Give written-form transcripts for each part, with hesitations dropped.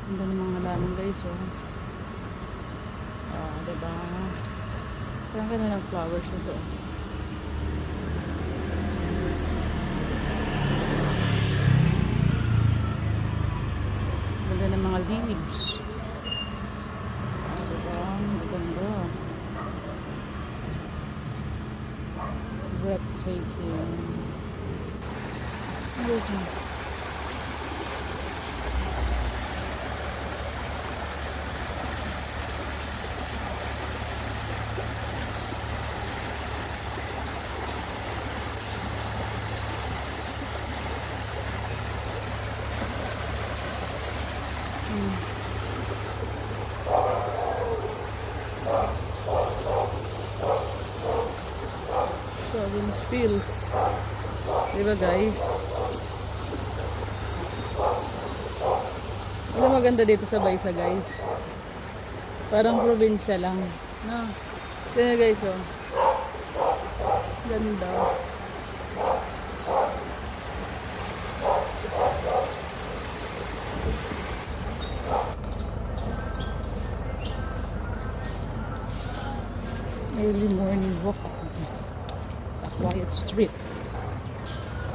Ganda ng mga halaman guys, oh. Oh, diba? Parang ganda ng flowers na to. Ganda ng mga leaves. Oh, diba? Maganda. Breathtaking. Okay. Province Fields. Diba guys? Ano maganda dito sa Baysa guys? Parang probinsya lang. No? Kaya guys, oh. Ganda. Early morning walk. A quiet street.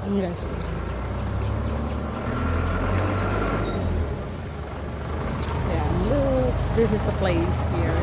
Ang guys. Yeah, look. This is the place here.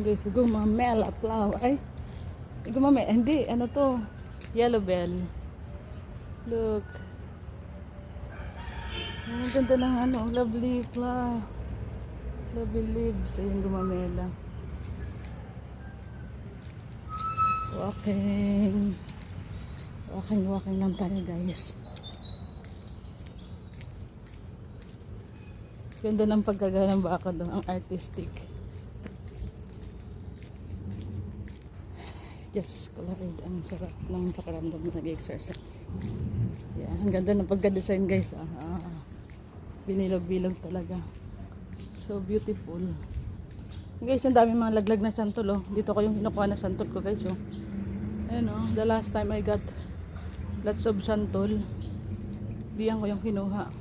Guys, gumamela flower. Ay, gumamela. Hindi, ano to? Yellow bell. Look. Ang ganda ng ano, lovely flower. Lovely leaves. Ayun, gumamela. Walking. Walking lang tayo guys. Ganda ng pagkagawa ng baka doon. Ang artistic. Just collide. Ang sarap ng pakiramdam na nag-exercise. Yeah, ang ganda ng pagka-design guys. Binilog-bilog talaga. So beautiful. Guys, ang dami mga laglag na santol, oh. Dito ko yung kinukuha na santol ko guys, oh. Ayan, oh. The last time I got lots of santol. Diyan ko yung kinuha.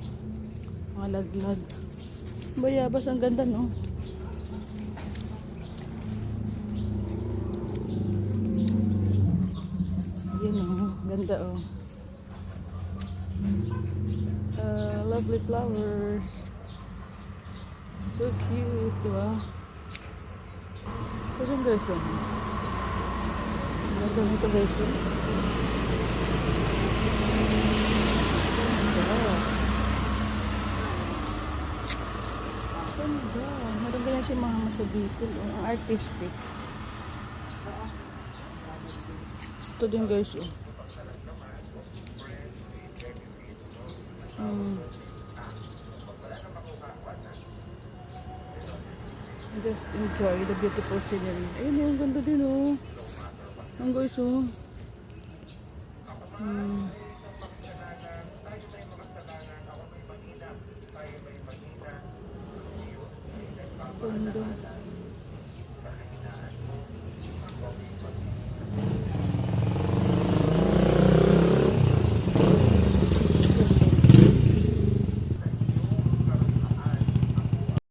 Mga laglag. Bayabas, ang ganda, no? Yan, oh. Ganda, oh. Lovely flowers. So cute, diba? So yun guys, oh. Ganda nito guys, oh. Ganda. Meron ganyan siya mga masabikol, oh. Ang artistic. Ito din guys, oh. Just enjoy the beautiful scenery. Ayun, yung ganda din, oh. Ang guys, oh. Ganda.